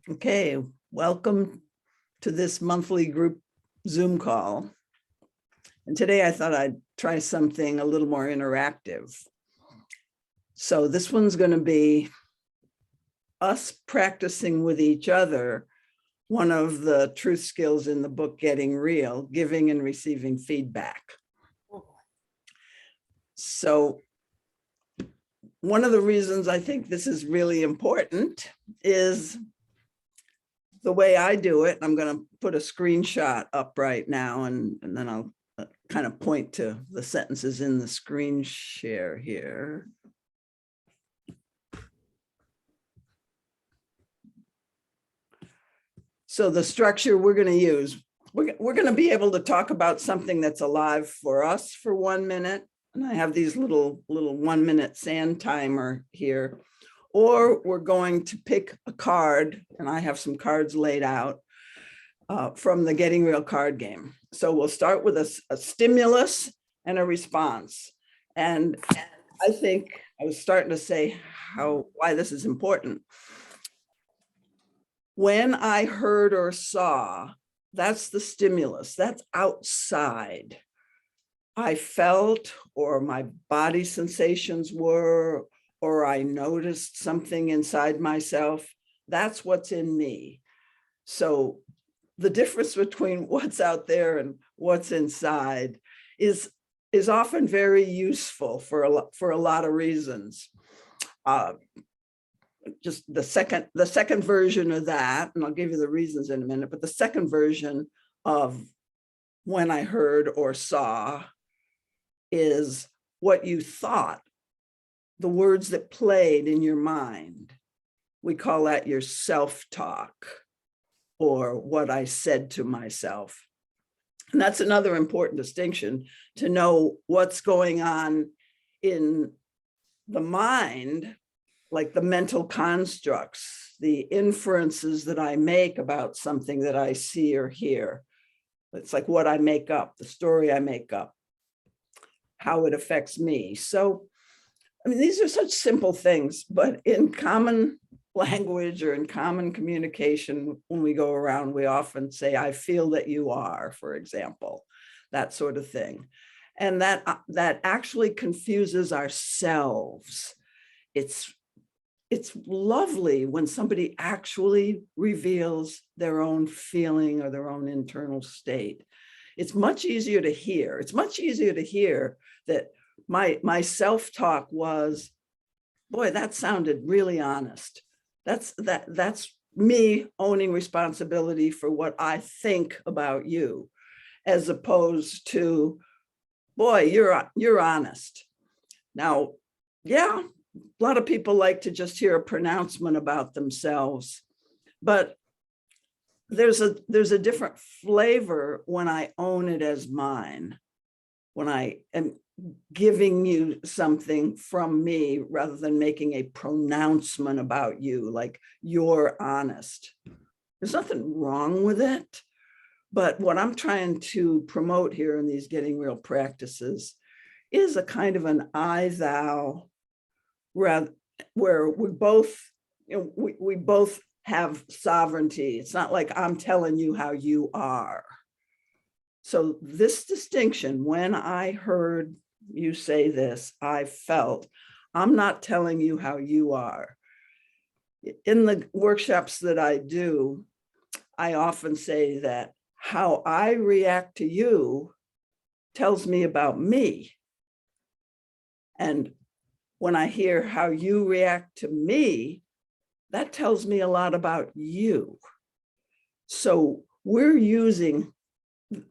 Okay, welcome to this monthly group Zoom call. And today I thought I'd try something a little more interactive. So this one's going to be us practicing with each other one of the truth skills in the book, Getting Real, giving and receiving feedback. So one of the reasons I think this is really important is the way I do it. I'm going to put a screenshot up right now, and then I'll kind of point to the sentences in the screen share here. So the structure we're going to use, we're going to be able to talk about something that's alive for us for 1 minute. And I have these little 1 minute sand timer here. Or we're going to pick a card, and I have some cards laid out from the Getting Real card game. So we'll start with a stimulus and a response. And I think I was starting to say why this is important. When I heard or saw, that's the stimulus, that's outside. I felt, or my body sensations were, or I noticed something inside myself, that's what's in me. So the difference between what's out there and what's inside is often very useful for a lot of reasons. Just the second version of that, and I'll give you the reasons in a minute, but the second version of when I heard or saw is what you thought, the words that played in your mind. We call that your self-talk, or what I said to myself. And that's another important distinction, to know what's going on in the mind, like the mental constructs, the inferences that I make about something that I see or hear. It's like what I make up, the story I make up, how it affects me. So, I mean, these are such simple things, but in common language or in common communication, when we go around, we often say, I feel that you are, for example, that sort of thing. And that actually confuses ourselves. It's lovely when somebody actually reveals their own feeling or their own internal state. It's much easier to hear. It's much easier to hear that my self-talk was, boy, that sounded really honest. That's me owning responsibility for what I think about you, as opposed to, boy, you're honest. Now, yeah, a lot of people like to just hear a pronouncement about themselves, but there's a different flavor when I own it as mine, when I am giving you something from me rather than making a pronouncement about you, like you're honest. There's nothing wrong with it. But what I'm trying to promote here in these Getting Real practices is a kind of an I-thou, where we both, we both have sovereignty. It's not like I'm telling you how you are. So this distinction, when I heard you say this, I felt, I'm not telling you how you are. In the workshops that I do, I often say that how I react to you tells me about me. And when I hear how you react to me, that tells me a lot about you. So we're using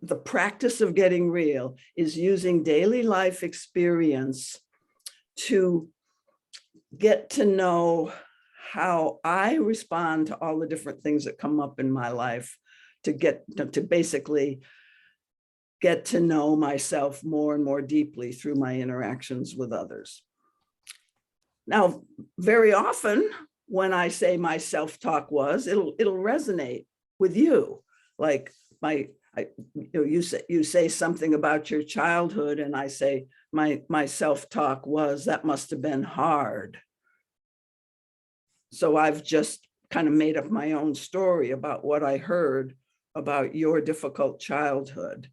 the practice of Getting Real is using daily life experience to get to know how I respond to all the different things that come up in my life, to basically get to know myself more and more deeply through my interactions with others. Now, very often when I say my self-talk was, it'll resonate with you. Like you say something about your childhood, and I say my self-talk was, that must have been hard. So I've just kind of made up my own story about what I heard about your difficult childhood.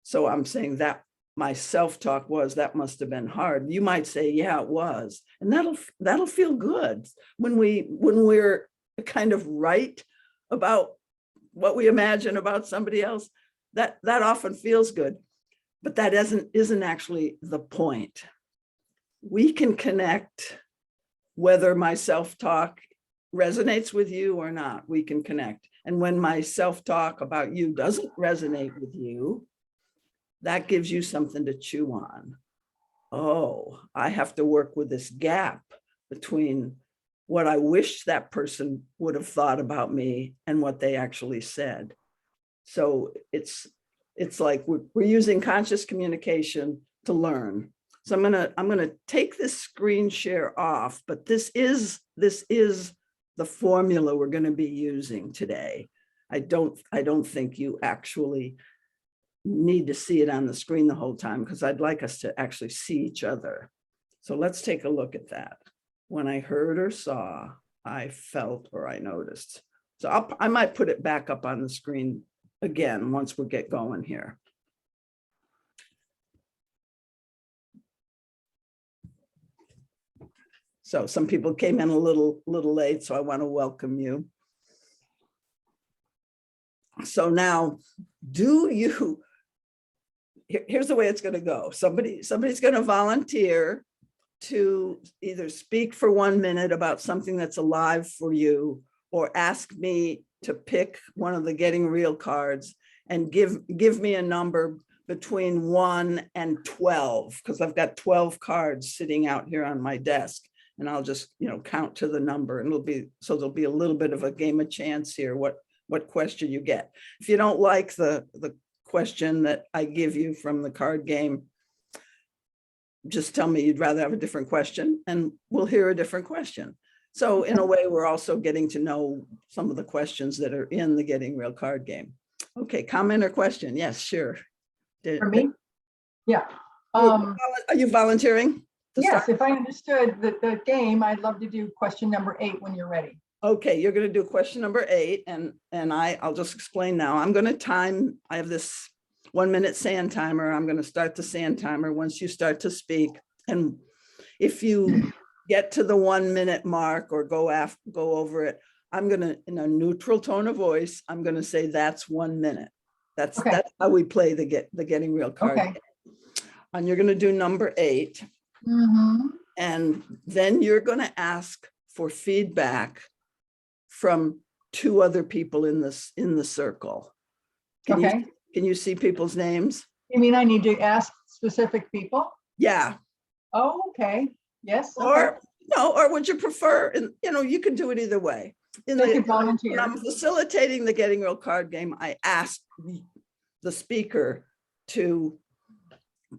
So I'm saying that my self-talk was, that must have been hard. You might say, yeah, it was. And that'll feel good when we're kind of right about what we imagine about somebody else. That often feels good, but that isn't actually the point. We can connect whether my self-talk resonates with you or not. We can connect. And when my self-talk about you doesn't resonate with you, that gives you something to chew on. Oh, I have to work with this gap between what I wish that person would have thought about me and what they actually said. So it's like we're using conscious communication to learn. So I'm gonna take this screen share off, but this is the formula we're going to be using today. I don't think you actually need to see it on the screen the whole time, because I'd like us to actually see each other. So let's take a look at that. When I heard or saw, I felt or I noticed. So I might put it back up on the screen again once we get going here. So some people came in a little late, so I want to welcome you. So now, here's the way it's going to go. Somebody's going to volunteer to either speak for 1 minute about something that's alive for you, or ask me to pick one of the Getting Real cards and give me a number between 1 and 12, because I've got 12 cards sitting out here on my desk, and I'll just count to the number, and there'll be a little bit of a game of chance here what question you get. If you don't like the question that I give you from the card game, just tell me you'd rather have a different question, and we'll hear a different question. So in a way, we're also getting to know some of the questions that are in the Getting Real card game. Okay, comment or question? Yes, sure. For me? Yeah. Are you volunteering? Yes, if I understood the game, I'd love to do question number 8 when you're ready. Okay, you're going to do question number 8, and I'll just explain now. I'm going to time. I have this 1 minute sand timer. I'm going to start the sand timer once you start to speak, and if you get to the 1 minute mark or go over it, I'm going to, in a neutral tone of voice, I'm going to say that's 1 minute. That's how we play the Getting Real card. Okay. And you're going to do number 8. Mm-hmm. And then you're going to ask for feedback from 2 other people in the circle. Can you see people's names? You mean I need to ask specific people? Yeah. Oh, okay. Yes. Or no, or would you prefer? And you can do it either way. When I'm facilitating the Getting Real card game, I ask the speaker to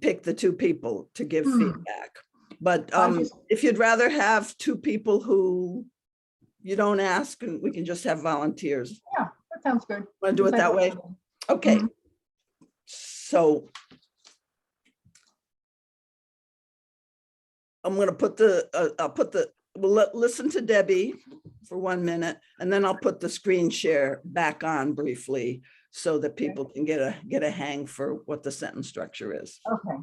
pick the 2 people to give feedback. But if you'd rather have 2 people who you don't ask, and we can just have volunteers. Yeah, that sounds good. Want to do it that way? Okay. Mm-hmm. So I'm going to put we'll listen to Debbie for 1 minute, and then I'll put the screen share back on briefly so that people can get a hang for what the sentence structure is. Okay.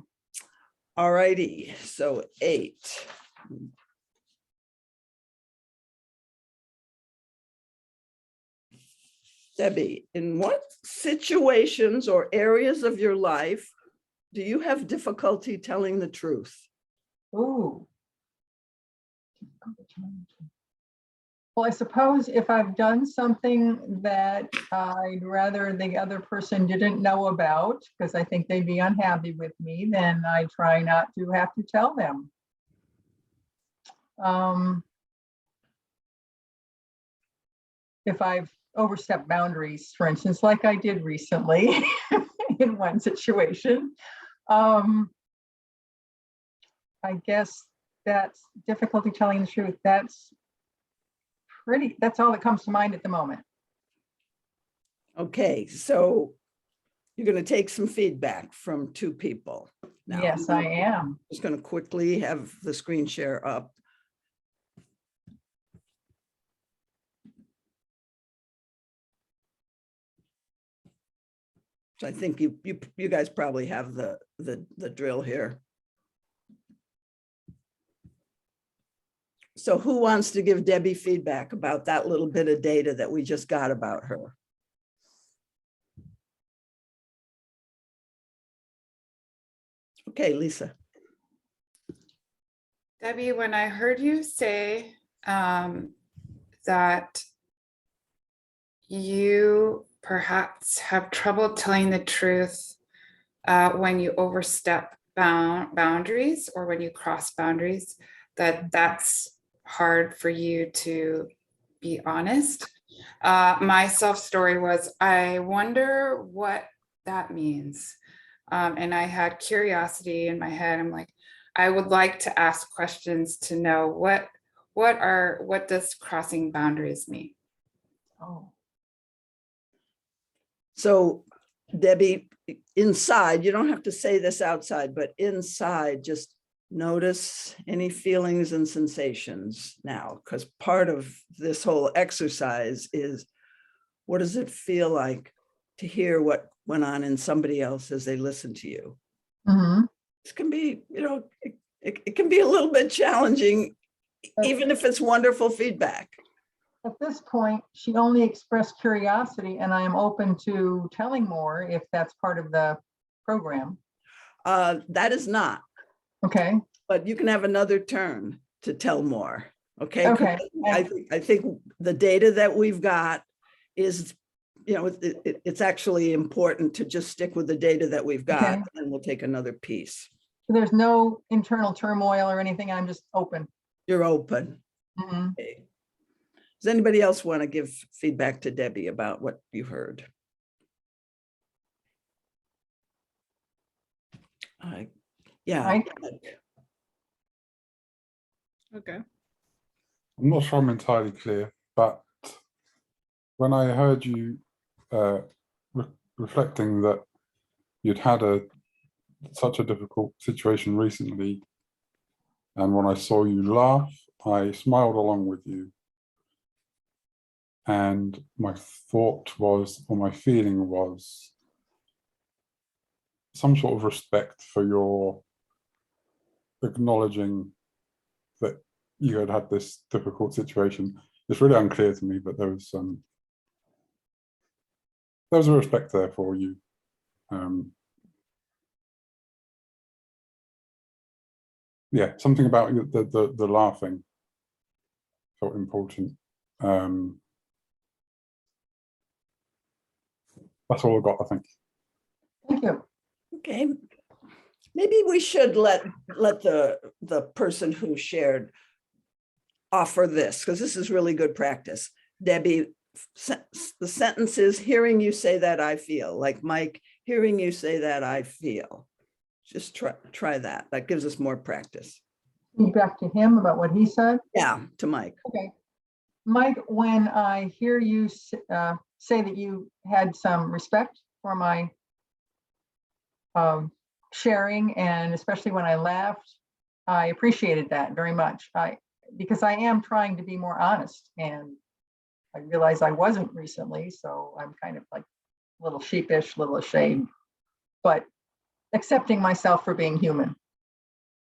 All righty. So 8. Debbie, in what situations or areas of your life do you have difficulty telling the truth? Ooh. Well, I suppose if I've done something that I'd rather the other person didn't know about, because I think they'd be unhappy with me, then I try not to have to tell them. If I've overstepped boundaries, for instance, like I did recently in one situation, I guess that's difficulty telling the truth. That's all that comes to mind at the moment. Okay, so you're going to take some feedback from 2 people. Now, yes, I am. I'm just going to quickly have the screen share up. So I think you guys probably have the drill here. So who wants to give Debbie feedback about that little bit of data that we just got about her? Okay, Lisa. Debbie, when I heard you say that you perhaps have trouble telling the truth when you overstep boundaries or when you cross boundaries, that's hard for you to be honest. My self-story was, I wonder what that means. And I had curiosity in my head. I'm like, I would like to ask questions to know what does crossing boundaries mean? Oh, So Debbie, inside, you don't have to say this outside, but inside, just notice any feelings and sensations now, because part of this whole exercise is, what does it feel like to hear what went on in somebody else as they listen to you? mhm. This can be, it can be a little bit challenging, even if it's wonderful feedback. At this point, she only expressed curiosity, and I am open to telling more if that's part of the program. That is not, Okay, but you can have another turn to tell more. Okay. 'Cause okay. I think the data that we've got is, it's actually important to just stick with the data that we've got, Okay. and we'll take another piece. There's no internal turmoil or anything. I'm just open. You're open. Mhm. Okay. Does anybody else want to give feedback to Debbie about what you heard? Yeah. Mike? Okay. I'm not sure I'm entirely clear, but when I heard you reflecting that you'd had such a difficult situation recently, and when I saw you laugh, I smiled along with you. And my thought was, or my feeling was, some sort of respect for your acknowledging that you had this difficult situation. It's really unclear to me, but there was a respect there for you. Yeah, something about the laughing felt important. That's all I got, I think. Thank you. Okay. Maybe we should let the person who shared offer this, because this is really good practice. Debbie, the sentence is, hearing you say that I feel, like Mike, hearing you say that I feel. Just try that. That gives us more practice. Feedback to him about what he said. Yeah, to Mike. Okay. Mike, when I hear you say that you had some respect for my sharing, and especially when I laughed, I appreciated that very much. Because I am trying to be more honest, and I realize I wasn't recently, so I'm kind of like a little sheepish, a little ashamed, but accepting myself for being human.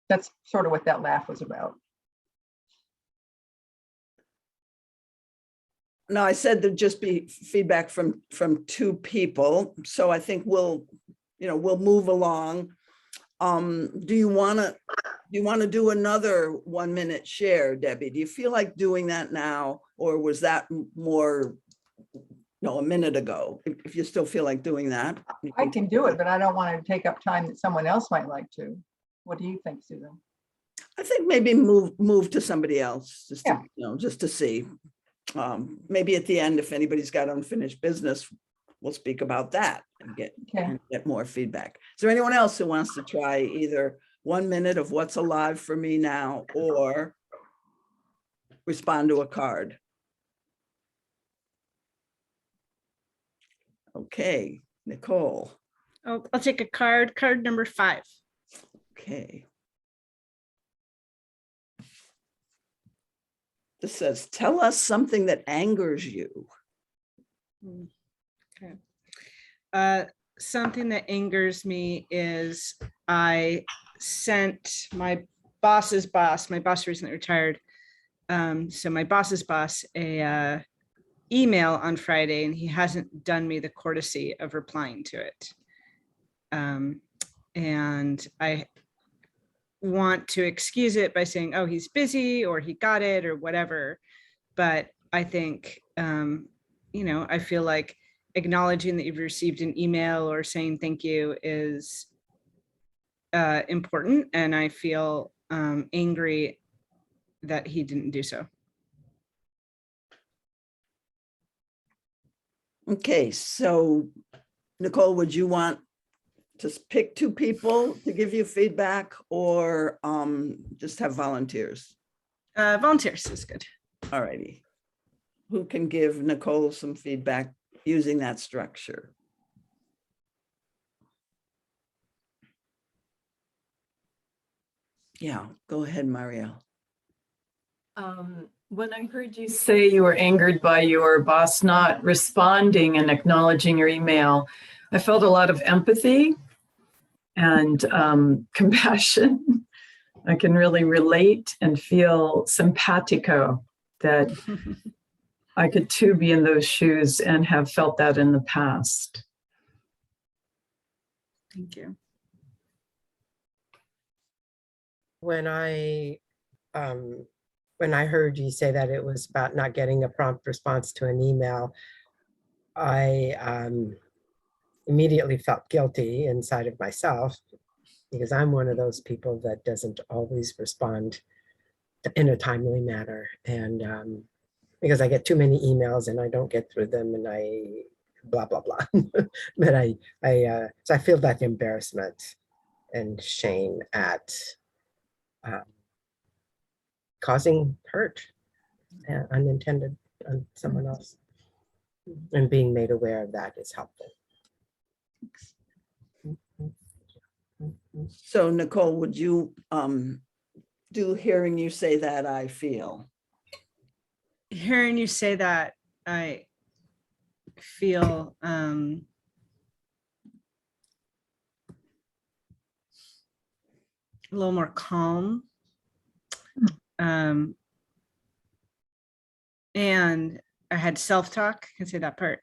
That's sort of what that laugh was about. No, I said there'd just be feedback from two people. So I think we'll move along. Do you want to do another 1 minute share, Debbie? Do you feel like doing that now, or was that more, a minute ago? If you still feel like doing that. I can do it, but I don't want to take up time that someone else might like to. What do you think, Susan? I think maybe move to somebody else, just to, Yeah. just to see. Maybe at the end, if anybody's got unfinished business, we'll speak about that and get more feedback. Is there anyone else who wants to try either 1 minute of what's alive for me now, or respond to a card? Okay, Nicole. I'll take a card number 5. Okay. This says, tell us something that angers you. Okay. something that angers me is I sent my boss's boss, my boss recently retired. So my boss's boss, a email on Friday, and he hasn't done me the courtesy of replying to it. And I want to excuse it by saying, oh, he's busy or he got it or whatever. But I think, I feel like acknowledging that you've received an email or saying thank you is important. And I feel angry that he didn't do so. Okay, so Nicole, would you want to pick two people to give you feedback or just have volunteers? Volunteers is good. All righty. Who can give Nicole some feedback using that structure? Yeah, go ahead, Marielle. When I heard you say you were angered by your boss not responding and acknowledging your email, I felt a lot of empathy and compassion. I can really relate and feel simpatico that I could too be in those shoes and have felt that in the past. Thank you. When I heard you say that it was about not getting a prompt response to an email, I immediately felt guilty inside of myself because I'm one of those people that doesn't always respond in a timely manner. And because I get too many emails and I don't get through them and I blah, blah, blah. But so I feel that embarrassment and shame at causing hurt, unintended on someone else. And being made aware of that is helpful. So Nicole, would you do hearing you say that I feel? Hearing you say that, I feel a little more calm. And I had self-talk, I can say that part.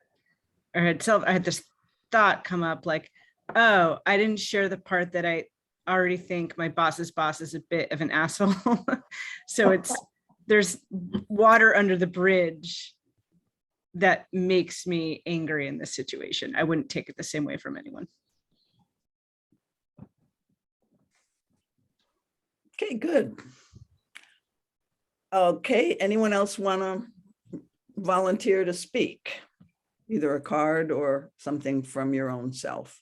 I had this thought come up like, oh, I didn't share the part that I already think my boss's boss is a bit of an asshole. So there's water under the bridge that makes me angry in this situation. I wouldn't take it the same way from anyone. Okay, good. Okay, anyone else want to volunteer to speak? Either a card or something from your own self.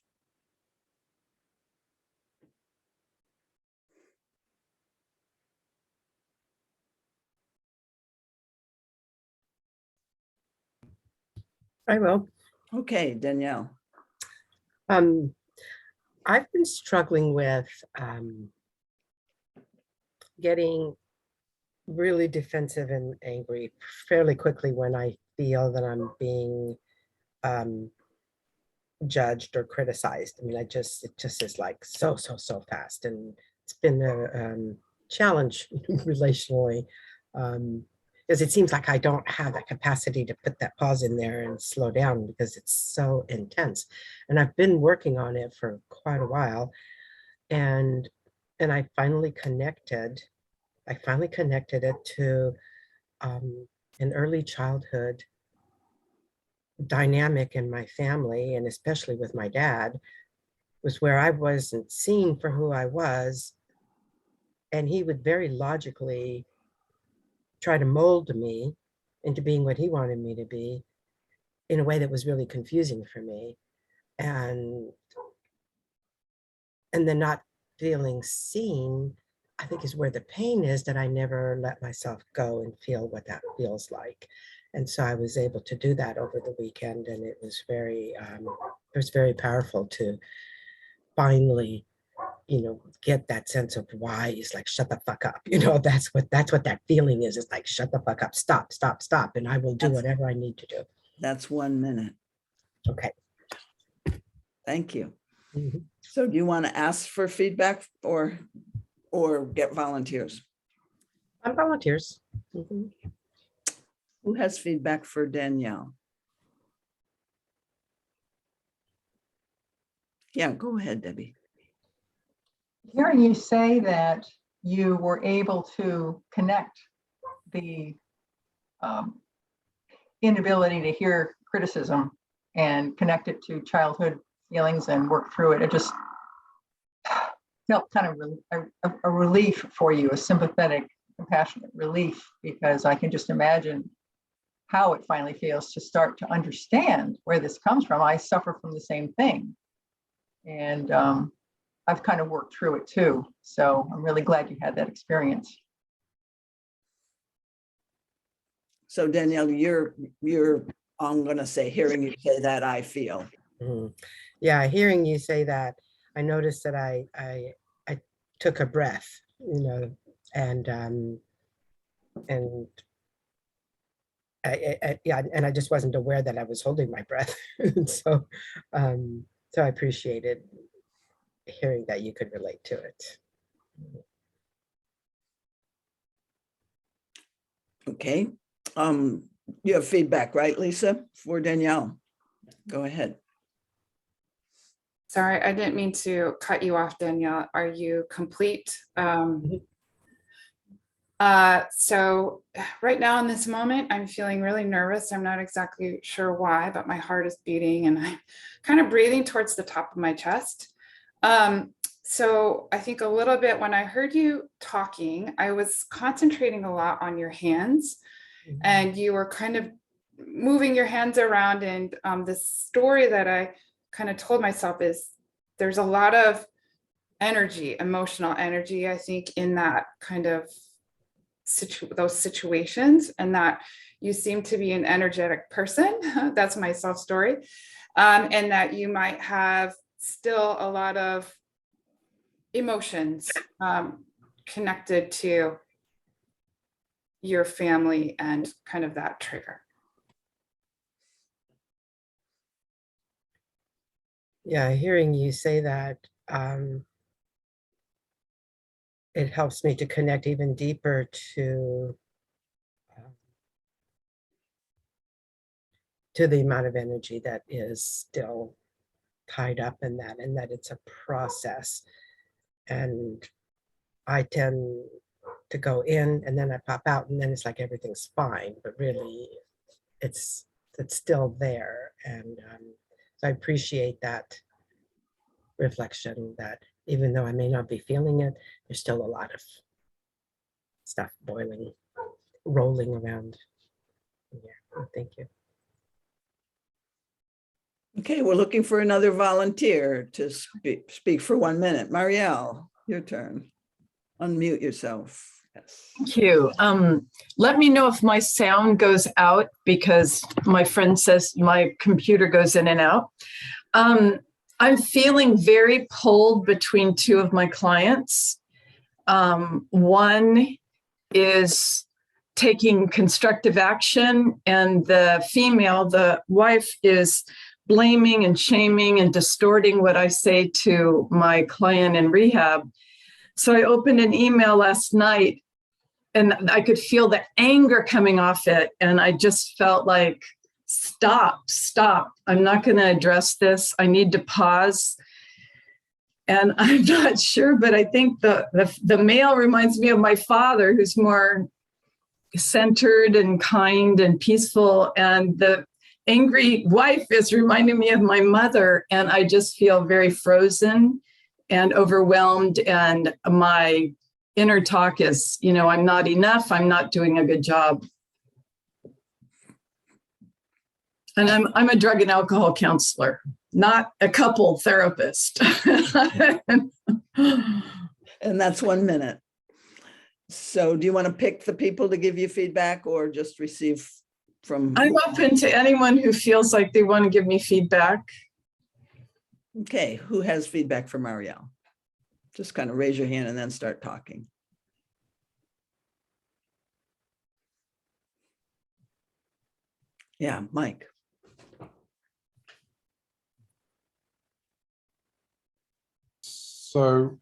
I will. Okay, Danielle. I've been struggling with getting really defensive and angry fairly quickly when I feel that I'm being judged or criticized. I mean, it just is like so fast, and it's been a challenge relationally, because it seems like I don't have that capacity to put that pause in there and slow down because it's so intense. And I've been working on it for quite a while, and I finally connected it to an early childhood dynamic in my family, and especially with my dad, was where I wasn't seen for who I was, and he would very logically try to mold me into being what he wanted me to be in a way that was really confusing for me, and then not feeling seen, I think, is where the pain is, that I never let myself go and feel what that feels like. And so I was able to do that over the weekend, and it was very powerful to finally, get that sense of why. It's like, shut the fuck up. That's what that feeling is. It's like, shut the fuck up, stop, and I will do whatever I need to do. That's 1 minute. Okay. Thank you. Mhm. So do you want to ask for feedback or get volunteers? I'm volunteers. Mhm. Who has feedback for Danielle? Yeah, go ahead, Debbie. Hearing you say that you were able to connect the um, inability to hear criticism and connect it to childhood feelings and work through it, it just felt kind of a relief for you, a sympathetic, compassionate relief, because I can just imagine how it finally feels to start to understand where this comes from. I suffer from the same thing. And I've kind of worked through it too. So I'm really glad you had that experience. So Danielle, you're, I'm gonna say, hearing you say that, I feel. Mhm. Yeah, hearing you say that, I noticed that I took a breath, and yeah, and I just wasn't aware that I was holding my breath. And um, so I appreciated hearing that you could relate to it. Okay. You have feedback, right, Lisa, for Danielle? Go ahead. Sorry, I didn't mean to cut you off, Danielle. Are you complete? So right now in this moment, I'm feeling really nervous. I'm not exactly sure why, but my heart is beating and I'm kind of breathing towards the top of my chest. So I think a little bit when I heard you talking, I was concentrating a lot on your hands and you were kind of moving your hands around. And the story that I kind of told myself is there's a lot of energy, emotional energy, I think, in that kind of those situations, and that you seem to be an energetic person. That's my self story. And that you might have still a lot of emotions connected to your family and kind of that trigger. Yeah, hearing you say that, it helps me to connect even deeper to the amount of energy that is still tied up in that, and that it's a process. And I tend to go in and then I pop out and then it's like everything's fine, but really it's still there. And so I appreciate that reflection, that even though I may not be feeling it, there's still a lot of stuff boiling, rolling around. Yeah, thank you. Okay, we're looking for another volunteer to speak for 1 minute. Marielle, your turn. Unmute yourself. Yes. Thank you. Let me know if my sound goes out because my friend says my computer goes in and out. I'm feeling very pulled between two of my clients. One is taking constructive action, and the wife, is blaming and shaming and distorting what I say to my client in rehab. So I opened an email last night and I could feel the anger coming off it. And I just felt like, stop. I'm not going to address this. I need to pause. And I'm not sure, but I think the male reminds me of my father, who's more centered and kind and peaceful. And the angry wife is reminding me of my mother. And I just feel very frozen and overwhelmed. And my inner talk is, I'm not enough. I'm not doing a good job. And I'm a drug and alcohol counselor, not a couple therapist. And that's 1 minute. So do you want to pick the people to give you feedback or just receive from? I'm open to anyone who feels like they want to give me feedback. Okay, who has feedback for Marielle? Just kind of raise your hand and then start talking. Yeah, Mike. So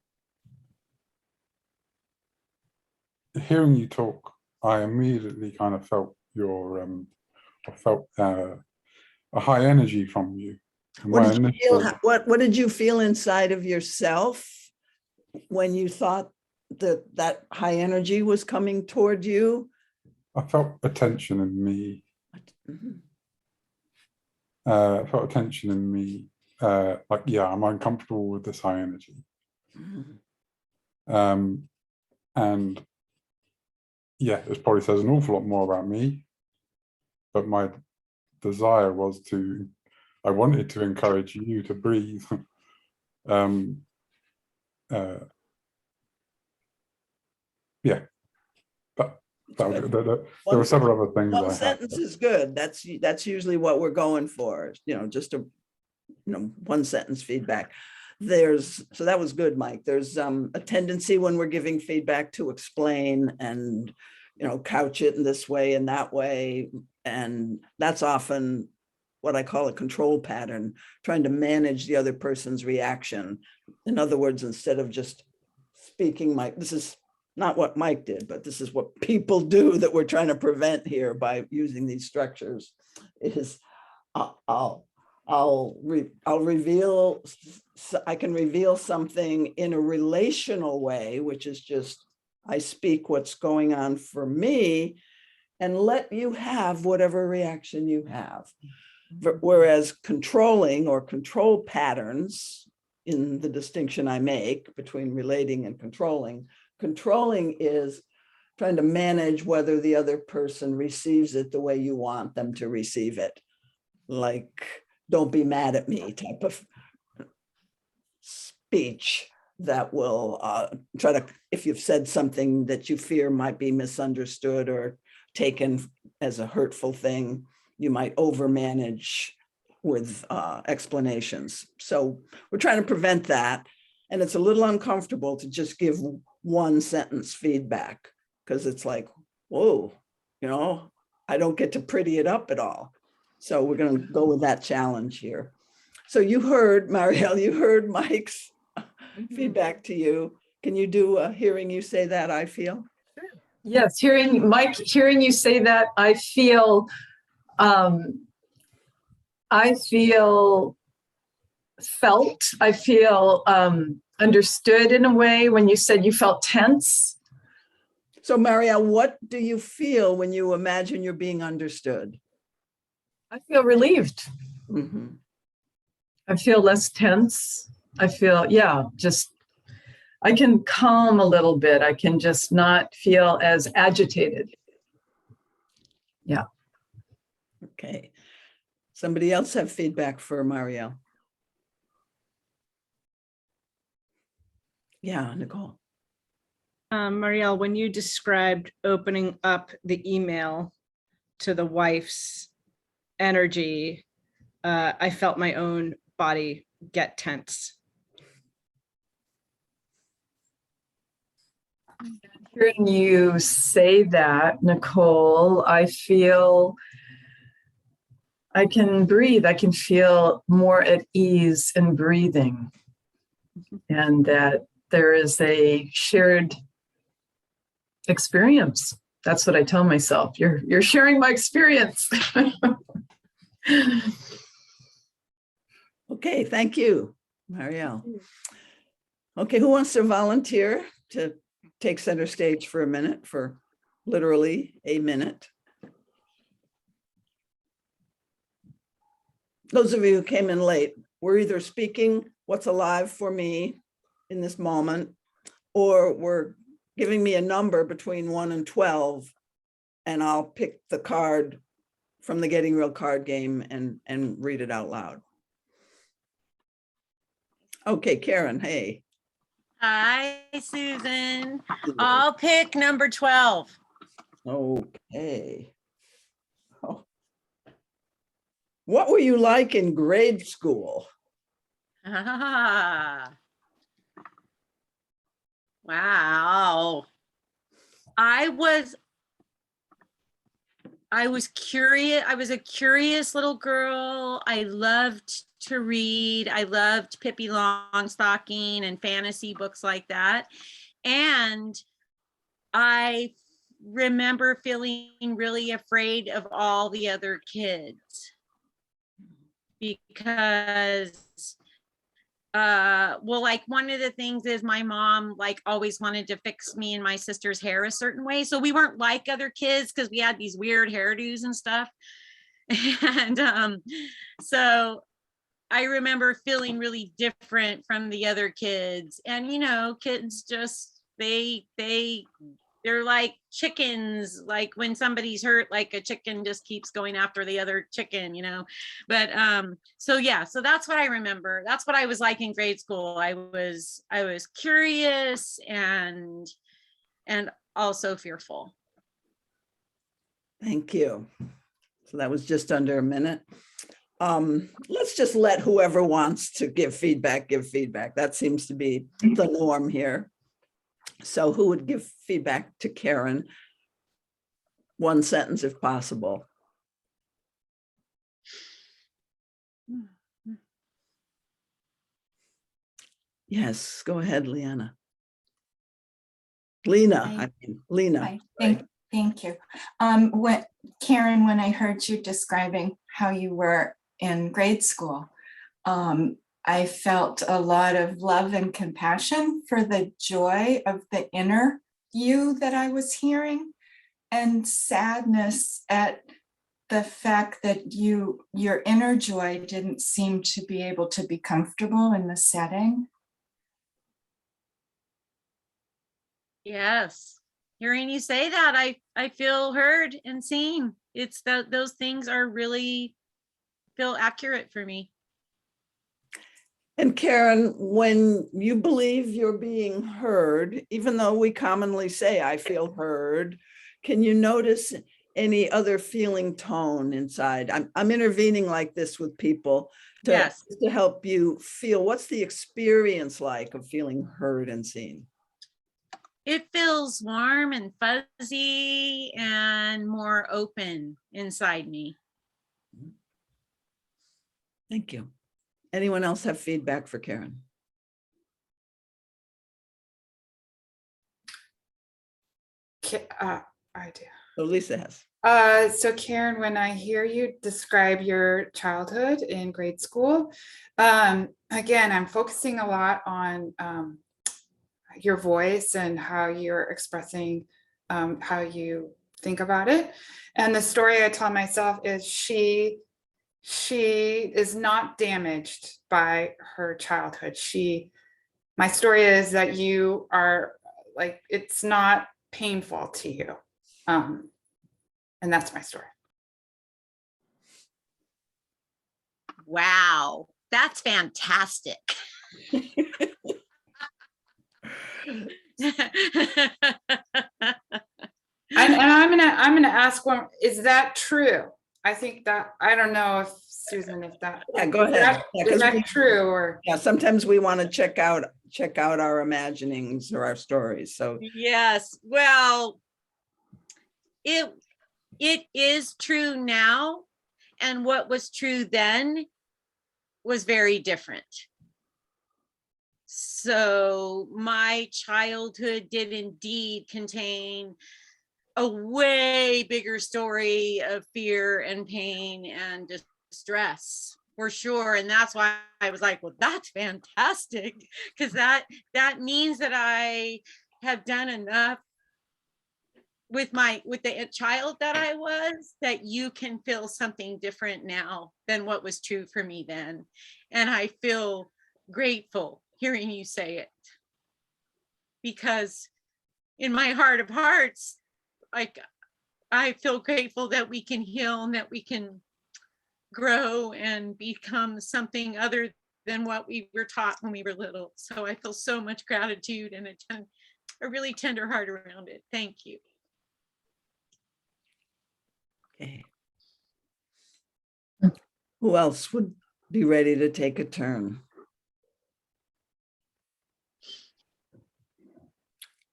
hearing you talk, I immediately kind of felt I felt a high energy from you. And What my did you feel, initial, what did you feel inside of yourself when you thought that that high energy was coming toward you? I felt attention in me. Mhm. I felt attention in me. Like, yeah, I'm uncomfortable with this high energy. Mhm. And yeah, this probably says an awful lot more about me. But my desire was I wanted to encourage you to breathe. um, yeah, that was, Good. there were several other things One I had. sentence is good. That's usually what we're going for, just a, one sentence feedback. So that was good, Mike. There's a tendency when we're giving feedback to explain and, couch it in this way and that way. And that's often what I call a control pattern, trying to manage the other person's reaction. In other words, instead of just speaking, this is not what Mike did, but this is what people do that we're trying to prevent here by using these structures, is I'll reveal, I can reveal something in a relational way, which is just, I speak what's going on for me and let you have whatever reaction you have. Whereas controlling or control patterns, in the distinction I make between relating and controlling is trying to manage whether the other person receives it the way you want them to receive it. Like, don't be mad at me type of speech that will try to, if you've said something that you fear might be misunderstood or taken as a hurtful thing, you might overmanage with explanations. So we're trying to prevent that. And it's a little uncomfortable to just give one sentence feedback, because it's like, whoa, I don't get to pretty it up at all. So we're going to go with that challenge here. So you heard, Marielle, you heard Mike's feedback to you. Can you do a hearing you say that, I feel? Yes, hearing you say that, I feel felt, I feel understood in a way when you said you felt tense. So Marielle, what do you feel when you imagine you're being understood? I feel relieved. Mhm. I feel less tense. I feel, I can calm a little bit. I can just not feel as agitated. Yeah. Okay. Somebody else have feedback for Marielle? Yeah, Nicole. Marielle, when you described opening up the email to the wife's energy, I felt my own body get tense. Hearing you say that, Nicole, I feel I can breathe. I can feel more at ease in breathing, and that there is a shared experience. That's what I tell myself. You're sharing my experience. Okay, thank you, Marielle. Okay, who wants to volunteer to take center stage for a minute, for literally a minute? Those of you who came in late, we're either speaking what's alive for me in this moment, or we're giving me a number between 1 and 12, and I'll pick the card from the Getting Real card game and read it out loud. Okay, Karen, hey. Hi, Susan. I'll pick number 12. Okay. Oh. What were you like in grade school? Ah. Wow. I was I was curious. I was a curious little girl. I loved to read. I loved Pippi Longstocking and fantasy books like that. And I remember feeling really afraid of all the other kids because well, like one of the things is my mom like always wanted to fix me and my sister's hair a certain way. So we weren't like other kids because we had these weird hairdos and stuff. And so I remember feeling really different from the other kids. And you know, kids just they're like chickens, like when somebody's hurt, like a chicken just keeps going after the other chicken, you know. But so yeah, so that's what I remember. That's what I was like in grade school. I was curious and also fearful. Thank you. So that was just under a minute. Let's just let whoever wants to give feedback. That seems to be the norm here. So who would give feedback to Karen? One sentence if possible. Yes, go ahead, Leanna. Lena, Lena. Hi, thank you. Karen, when I heard you describing how you were in grade school, I felt a lot of love and compassion for the joy of the inner you that I was hearing, and sadness at the fact that your inner joy didn't seem to be able to be comfortable in the setting. Yes. Hearing you say that, I feel heard and seen. It's those things are really feel accurate for me. And Karen, when you believe you're being heard, even though we commonly say, I feel heard, can you notice any other feeling tone inside? I'm intervening like this with people to help you feel what's the experience like of feeling heard and seen. It feels warm and fuzzy and more open inside me. Thank you. Anyone else have feedback for Karen? I do. So Lisa has. So Karen, when I hear you describe your childhood in grade school, again, I'm focusing a lot on your voice and how you're expressing how you think about it. And the story I tell myself is she is not damaged by her childhood. My story is that you are like, it's not painful to you. And that's my story. Wow, that's fantastic. And I'm gonna ask one, is that true? I think that, I don't know if Susan, if that, Yeah, go ahead. is that true? Or yeah, sometimes we want to check out our imaginings or our stories. So yes, well, it is true now, and what was true then was very different. So my childhood did indeed contain a way bigger story of fear and pain and distress, for sure. And that's why I was like, well, that's fantastic, because that means that I have done enough with the child that I was, that you can feel something different now than what was true for me then. And I feel grateful hearing you say it, because in my heart of hearts, like, I feel grateful that we can heal and that we can grow and become something other than what we were taught when we were little. So I feel so much gratitude and a really tender heart around it. Thank you. okay. Who else would be ready to take a turn?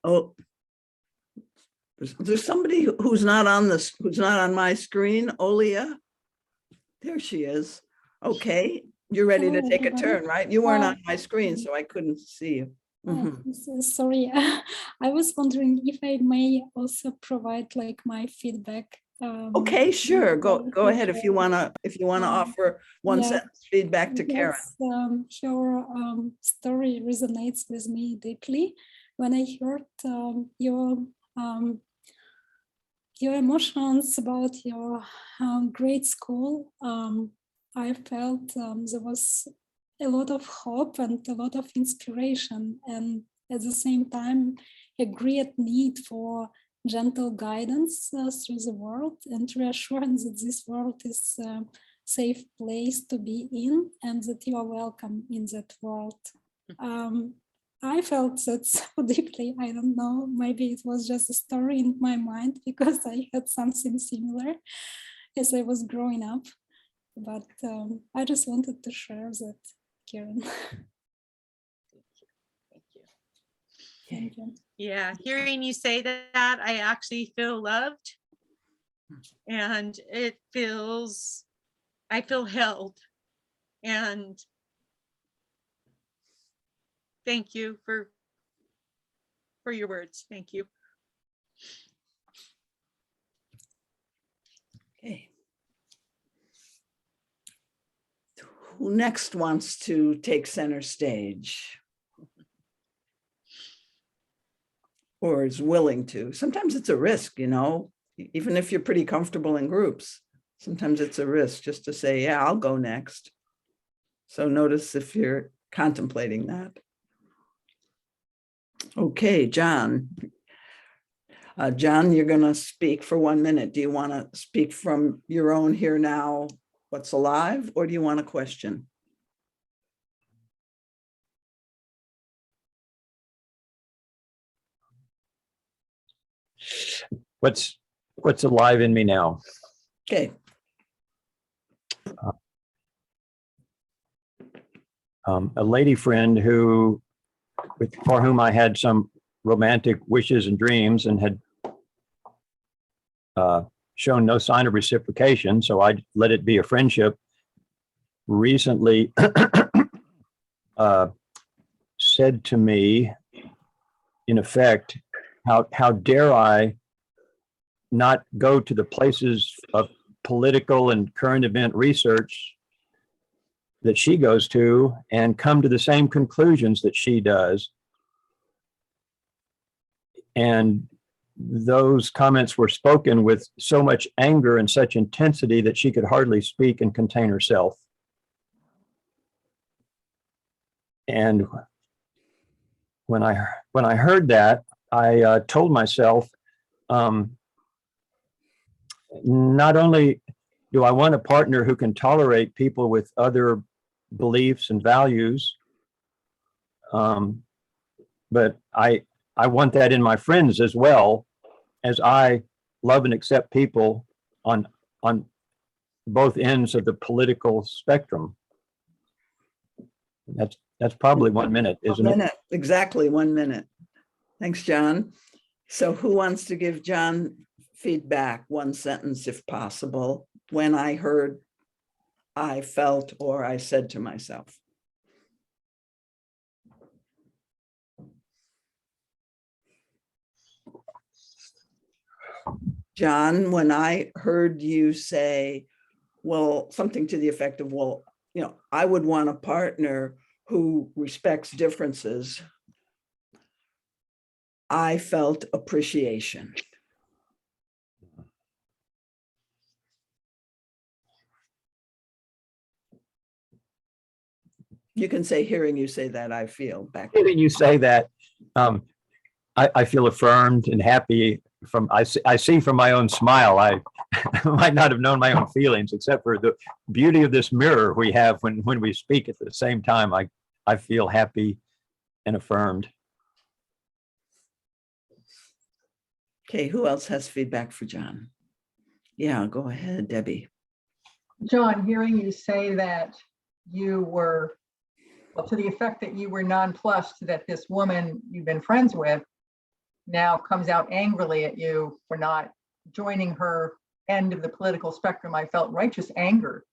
Oh, There's somebody who's not on this, who's not on my screen, Olia. There she is. Okay, you're ready to Hello, take a everybody. turn, right? You weren't on my screen, so I couldn't see you. Mhm. Sorry, I was wondering if I may also provide like my feedback. Okay, sure. Go if ahead if you wanna offer one yeah, sentence feedback to Karen. yes, your story resonates with me deeply. When I heard your emotions about your grade school, I felt there was a lot of hope and a lot of inspiration, and at the same time, a great need for gentle guidance through the world and reassurance that this world is a safe place to be in and that you are welcome in that world. I felt that so deeply. I don't know, maybe it was just a story in my mind because I had something similar as I was growing up. But I just wanted to share that, Karen. Thank you. Yeah, hearing you say that, I actually feel loved. And I feel held. And thank you for your words. Thank you. Okay. Who next wants to take center stage? Or is willing to? Sometimes it's a risk, you know, even if you're pretty comfortable in groups, sometimes it's a risk just to say, yeah, I'll go next. So notice if you're contemplating that. Okay, John. John, you're going to speak for 1 minute. Do you want to speak from your own here now, what's alive, or do you want a question? What's alive in me now? Okay. A lady friend for whom I had some romantic wishes and dreams and had shown no sign of reciprocation, so I let it be a friendship, recently said to me, in effect, how dare I not go to the places of political and current event research that she goes to and come to the same conclusions that she does. And those comments were spoken with so much anger and such intensity that she could hardly speak and contain herself. And when I heard that, I told myself, not only do I want a partner who can tolerate people with other beliefs and values, but I want that in my friends as well, as I love and accept people on both ends of the political spectrum. That's probably 1 minute, isn't it? 1 minute, exactly 1 minute. Thanks, John. So who wants to give John feedback, one sentence if possible, when I heard, I felt, or I said to myself? John, when I heard you say, well, something to the effect of, well, you know, I would want a partner who respects differences, I felt appreciation. You can say, hearing you say that, I feel back. Hearing you say that, I feel affirmed and happy. I see from my own smile, I might not have known my own feelings, except for the beauty of this mirror we have when we speak at the same time. I feel happy and affirmed. Okay, who else has feedback for John? Yeah, go ahead, Debbie. John, hearing you say that you were, well, to the effect that you were nonplussed that this woman you've been friends with now comes out angrily at you for not joining her end of the political spectrum, I felt righteous anger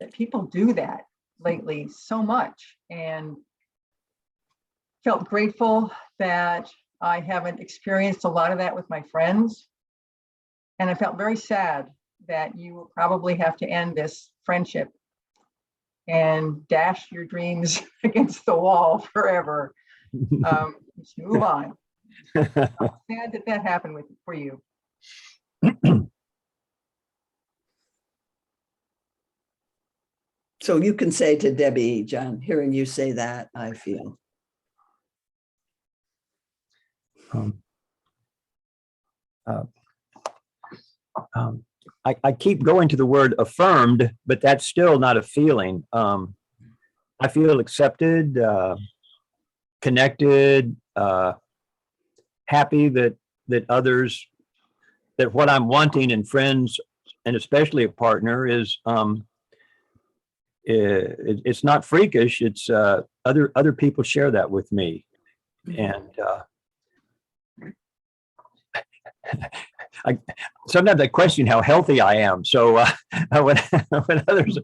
that people do that lately so much, and felt grateful that I haven't experienced a lot of that with my friends. And I felt very sad that you will probably have to end this friendship and dash your dreams against the wall forever. Just move on. Sad that that happened for you. So you can say to Debbie, John, hearing you say that, I feel. I keep going to the word affirmed, but that's still not a feeling. I feel accepted, connected, happy that others, that what I'm wanting in friends, and especially a partner, is it's not freakish. It's other people share that with me, and sometimes I question how healthy I am. So when others,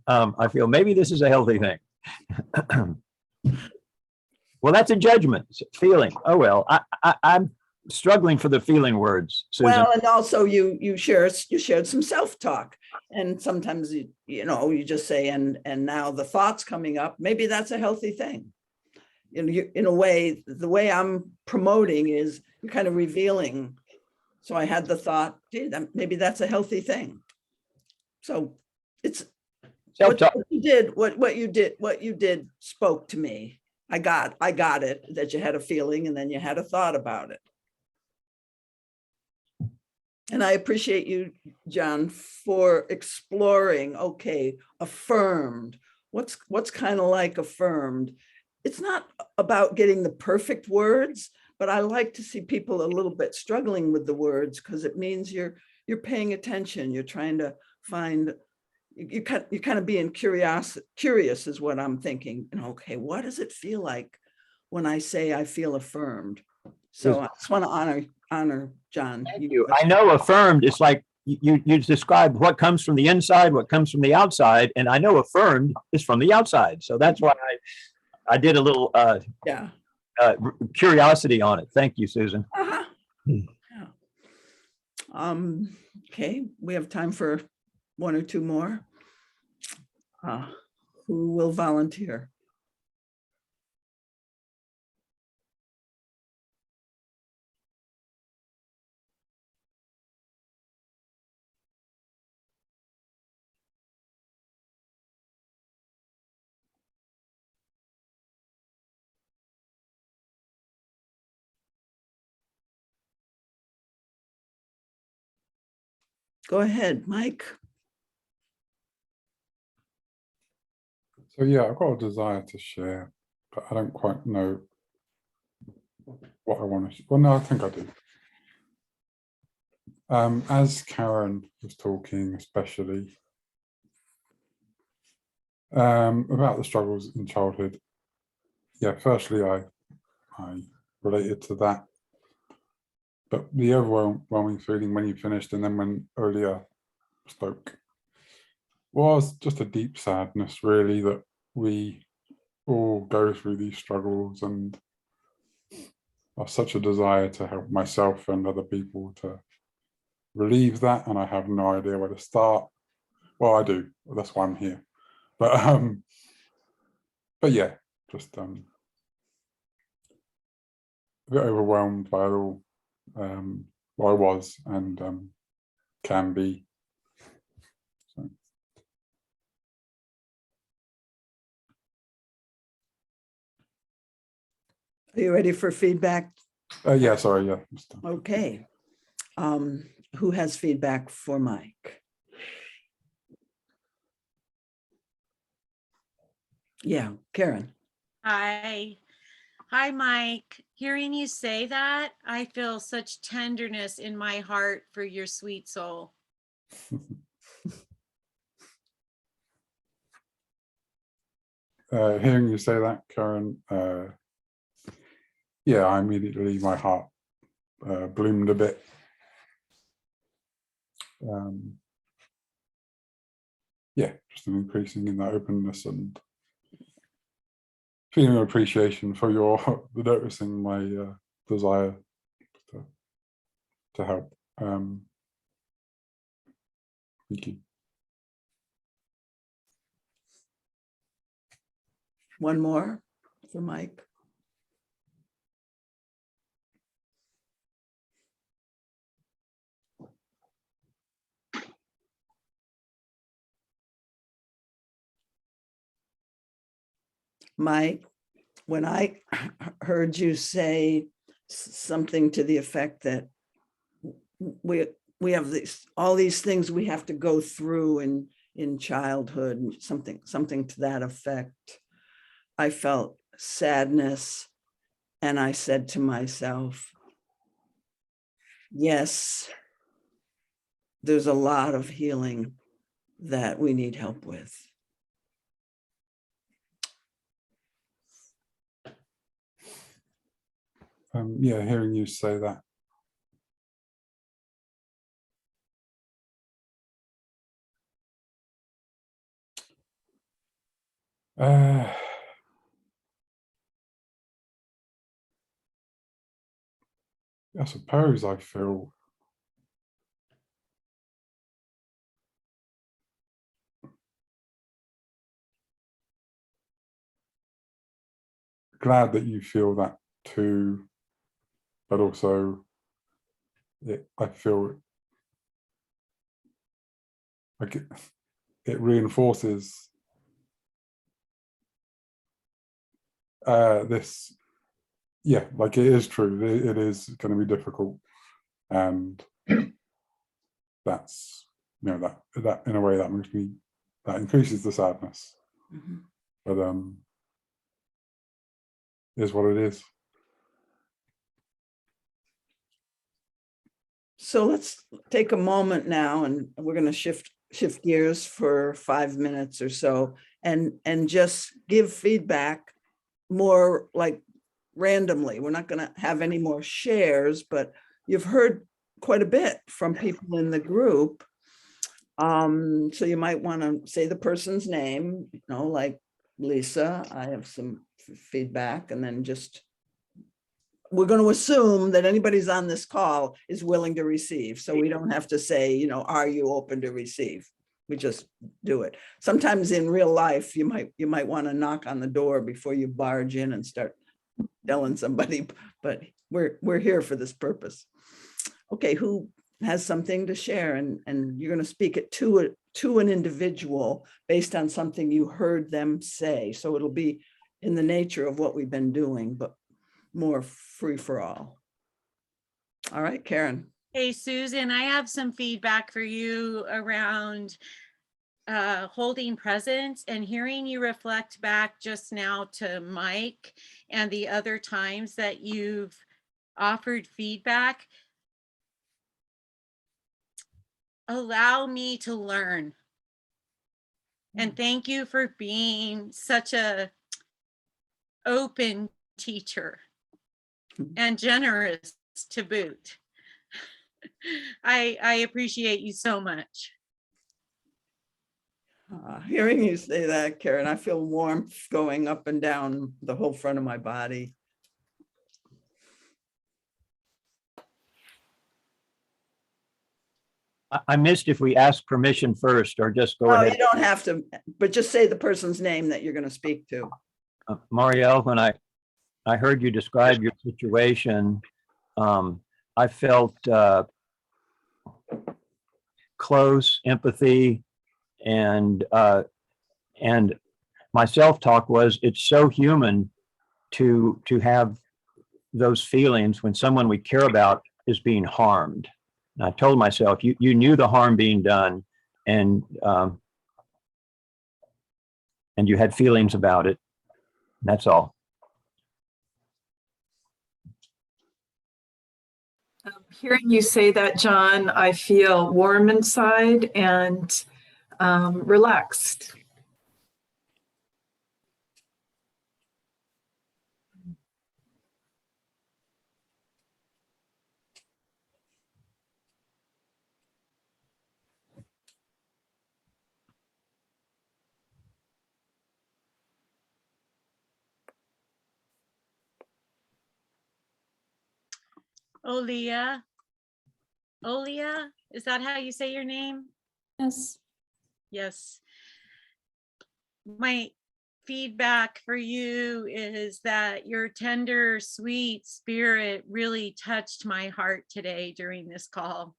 I feel maybe this is a healthy thing. Well, that's a judgment, feeling. Oh well, I'm struggling for the feeling words, Susan. Well, and also you shared some self-talk, and sometimes you just say, and now the thoughts coming up, maybe that's a healthy thing. In a way, the way I'm promoting is you're kind of revealing. So I had the thought, gee, maybe that's a healthy thing. So it's what you did spoke to me. I got it, that you had a feeling and then you had a thought about it. And I appreciate you, John, for exploring, okay, affirmed. What's kind of like affirmed? It's not about getting the perfect words, but I like to see people a little bit struggling with the words, because it means you're paying attention. You're trying to find, you're kind of being curious is what I'm thinking. And okay, what does it feel like when I say I feel affirmed? So I just want to honor John. Thank you. I know affirmed, it's like you described what comes from the inside, what comes from the outside, and I know affirmed is from the outside. So that's why I did a little curiosity on it. Thank you, Susan. Yeah. Okay, we have time for one or two more. Who will volunteer? Go ahead, Mike. So yeah, I've got a desire to share, but I don't quite know what I want to. Well, no, I think I do. As Karen was talking, especially about the struggles in childhood, yeah, firstly, I related to that. But the overwhelming feeling when you finished, and then when earlier spoke, was just a deep sadness, really, that we all go through these struggles, and such a desire to help myself and other people to relieve that, and I have no idea where to start. Well, I do. That's why I'm here. But yeah, just a bit overwhelmed by it all. Well, I was and can be. So. Are you ready for feedback? Yeah, sorry, yeah. Okay. Who has feedback for Mike? Yeah, Karen. Hi, Mike. Hearing you say that, I feel such tenderness in my heart for your sweet soul. Hearing you say that, Karen, yeah, my heart bloomed a bit. Yeah, just an increasing in that openness and feeling of appreciation for your noticing my desire to help. Thank you. One more for Mike. Mike, when I heard you say something to the effect that we have all these things we have to go through in childhood, and something to that effect, I felt sadness, and I said to myself, yes, there's a lot of healing that we need help with. Yeah, hearing you say that. I suppose I feel glad that you feel that too, but also I feel like it reinforces this. Yeah, like it is true. It is going to be difficult, and that's, you know, that in a way that makes me, that increases the sadness. Mhm. But is what it is. So let's take a moment now, and we're going to shift gears for 5 minutes or so, and just give feedback more like randomly. We're not going to have any more shares, but you've heard quite a bit from people in the group. So you might want to say the person's name, you know, like Lisa, I have some feedback, and then just, we're going to assume that anybody's on this call is willing to receive. So we don't have to say, you know, are you open to receive? We just do it. Sometimes in real life, you might want to knock on the door before you barge in and start telling somebody, but we're here for this purpose. Okay, who has something to share? And you're going to speak it to an individual based on something you heard them say. So it'll be in the nature of what we've been doing, but more free for all. All right, Karen. Hey, Susan, I have some feedback for you around holding presence, and hearing you reflect back just now to Mike and the other times that you've offered feedback. Allow me to learn. And thank you for being such a open teacher and generous to boot. I appreciate you so much. Hearing you say that, Karen, I feel warmth going up and down the whole front of my body. I missed if we ask permission first or just go Oh, ahead. you don't have to, but just say the person's name that you're going to speak to. Marielle, when I heard you describe your situation, I felt close, empathy, and my self-talk was, it's so human to have those feelings when someone we care about is being harmed. And I told myself, you knew the harm being done, and you had feelings about it. That's all. Hearing you say that, John, I feel warm inside and relaxed. Olia. Olia, is that how you say your name? Yes. Yes. My feedback for you is that your tender, sweet spirit really touched my heart today during this call.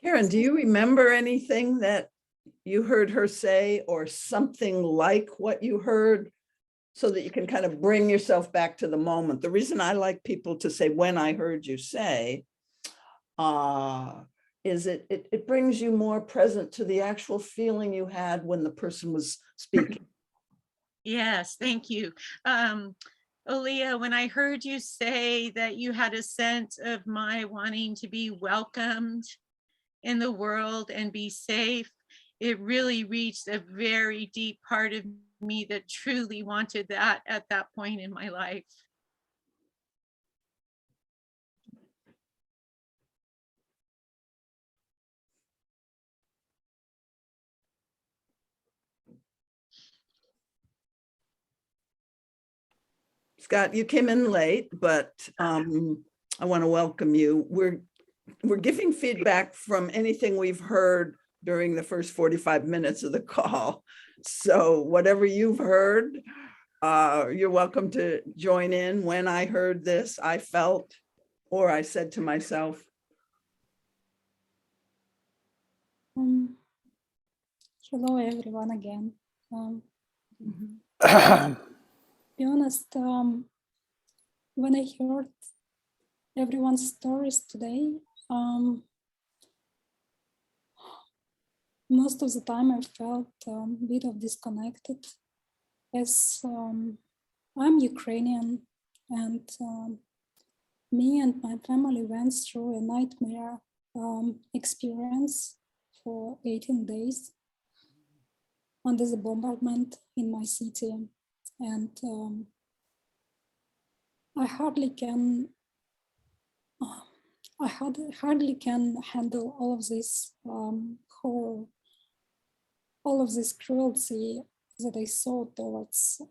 Karen, do you remember anything that you heard her say or something like what you heard so that you can kind of bring yourself back to the moment? The reason I like people to say, when I heard you say, is it brings you more present to the actual feeling you had when the person was speaking. Yes, thank you. Aaliyah, when I heard you say that you had a sense of my wanting to be welcomed in the world and be safe, it really reached a very deep part of me that truly wanted that at that point in my life. Scott, you came in late, but I want to welcome you. We're giving feedback from anything we've heard during the first 45 minutes of the call. So whatever you've heard, you're welcome to join in. When I heard this, I felt, or I said to myself. Hello, everyone again. Be honest, when I heard everyone's stories today, most of the time I felt a bit of disconnected, as I'm Ukrainian, and me and my family went through a nightmare experience for 18 days under the bombardment in my city. And I hardly can handle all of this horror, all of this cruelty that I saw towards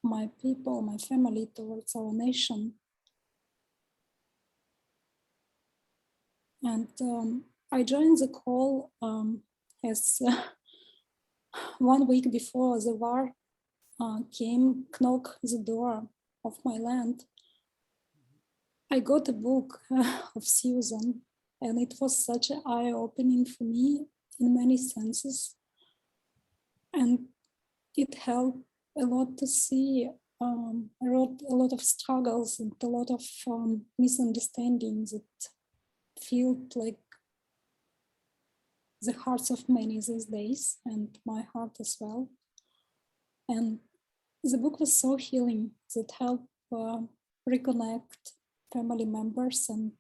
my people, my family, towards our nation. And I joined the call as 1 week before the war came, knock the door of my land. I got a book of Susan, and it was such an eye-opening for me in many senses. And it helped a lot to see a lot of struggles and a lot of misunderstandings that felt like the hearts of many these days, and my heart as well. And the book was so healing that helped reconnect family members and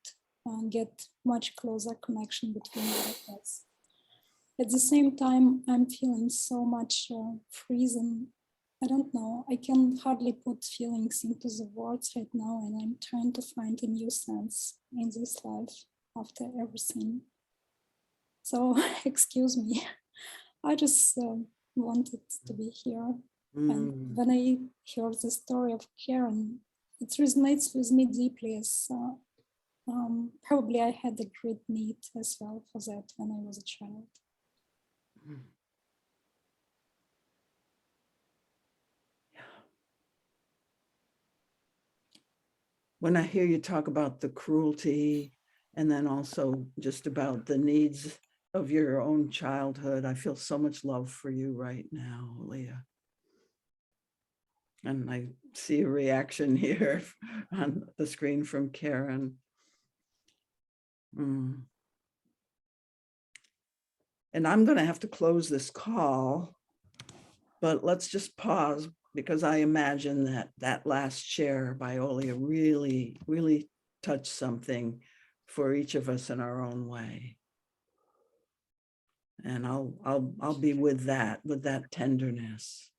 get much closer connection between us. At the same time, I'm feeling so much freezing. I don't know, I can hardly put feelings into the words right now, and I'm trying to find a new sense in this life after everything. So excuse me, I just wanted to be here. And when I heard the story of Karen, it resonates with me deeply, as probably I had a great need as well for that when I was a child. When I hear you talk about the cruelty and then also just about the needs of your own childhood, I feel so much love for you right now, Leah. And I see a reaction here on the screen from Karen. And I'm going to have to close this call, but let's just pause, because I imagine that that last share by Olia really, really touched something for each of us in our own way. And I'll be with that tenderness.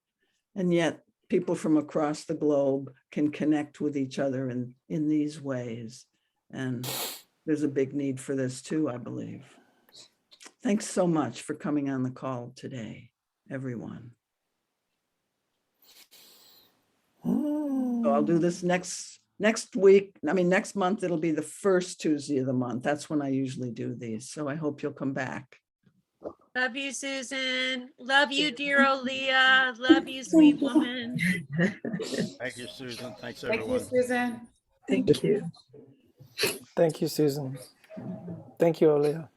And yet people from across the globe can connect with each other in these ways. And there's a big need for this too, I believe. Thanks so much for coming on the call today, everyone. So I'll do this next week. I mean, next month, it'll be the first Tuesday of the month. That's when I usually do these. So I hope you'll come back. Love you, Susan. Love you, dear Aaliyah. Love you, sweet woman. Thank you, Susan. Thanks, Thank you, everyone. Susan. Thank you. Thank you, Susan. Thank you, Olivia.